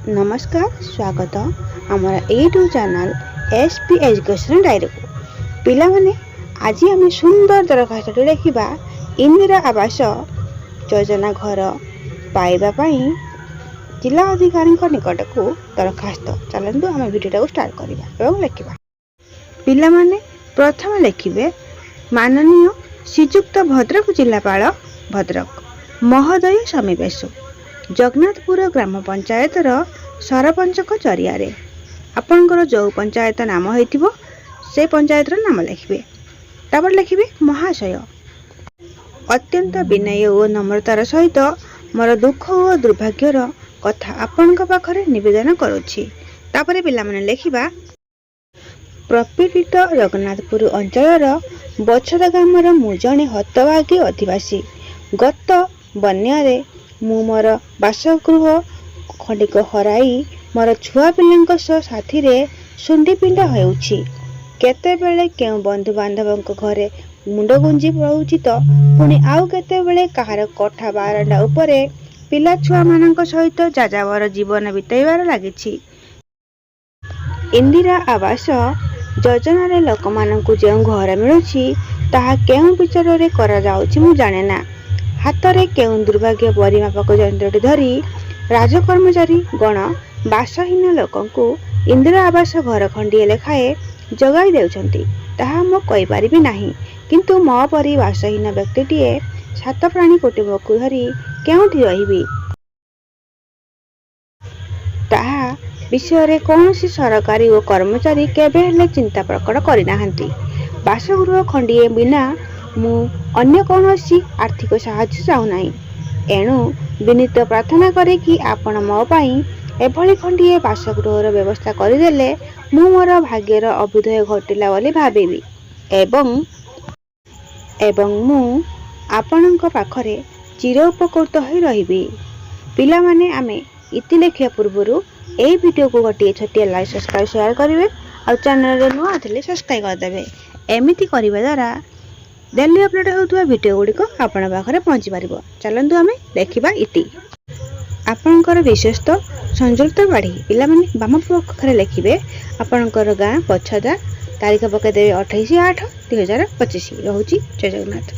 नमस्कार स्वागत आमर YouTube channel SP education diary को पिला माने आज आम सुंदर दरखास्त देखा इंदिरा आवास योजना घर पाइबा जिला अधिकारी निकट को दरखास्त चलतु आम भिडियो को स्टार्ट करवा लिखा पिला माने प्रथम लिखे माननीय श्रीजुक्त भद्रक जिलापाल भद्रक महोदय समीपेश जगन्नाथपुर ग्राम पंचायत सरपंच जरिया आपणकर जो पंचायत नाम हो से पंचायत नाम लिखे तापर लिखे महाशय अत्यंत विनय और नम्रतार सहित मोर दुख और दुर्भाग्यर कथा आपण पाखरे निवेदन करुछि। तापर पिला माने लिखिबा प्रपीड़ित जगन्नाथपुर अंचल बछड़ा ग्रामर मु जणे हतभागी अधिवासी गत बन्यारे मु मोर बासगृह खंडिक हराई मोर छुआ पिलांक साथी रे सुंडी पिंडा होउछि। केतेबेले केउ बंधु बांधवंक घरे मुंड गुंजी पड़ुछि तो पुणी आउ केतेबेले कहार कोठा बारंडा उपरे पिला छुआ मानक सहित जाजावर जीवन बिताइबार लागिछि। इंदिरा आवास योजना रे लोक मानकु जे घर मिलुछि ताहा केउ विचार रे करा जाउछि मु जाने ना। हाथ में केउ दुर्भाग्य परिमापक यंत्र धरी राजकर्मचारी गण बासहीन लोकंकु इंदिरा आवास घर खंडिए लेखाए जगाई देउछंती ताहा मो कहि परिबि नाही। किंतु मो परि बासहीन व्यक्तिटीए सात प्राणी कुटुंबकु धरी केउठी रहिबि ताहा विषय रे कौनसी सरकारी और कर्मचारी केबे हेले चिंता प्रकट करिनाहांती। बासगृह खंडिए बिना मु अन्य कौनसी आर्थिक साहाय्य चाहू नाही। एणु विनीत प्रार्थना करे कि आपण मो पाई एभली खंडिए बासगृहर व्यवस्था करदेले मु मोर भाग्यर अभ्युदय घटिला बोली भाबिबी एवं मु आपणक पाखरे चिर उपकृत होई रहिबी। पिला माने आमे इति लेखिया पूर्वरु एई वीडियो को गोटे छोटिया लाइक सब्सक्राइब शेयर करिवे और चैनल रे नुआ थिले सब्सक्राइब कर देबे। एमिति करिबा द्वारा डेली अपलोड होउथुवा वीडियो गुड़िक आपण पाखरे पहुँची पारिबो। चलंतु आमे देखिबा इति आपणकर विशेषत संजुक्त बाढ़ी पिला माने बाम पाखरे लिखिबे आपणकर गाँ पछदा तारीख पके देबे 28/8/2025 रहुची। जय जगन्नाथ।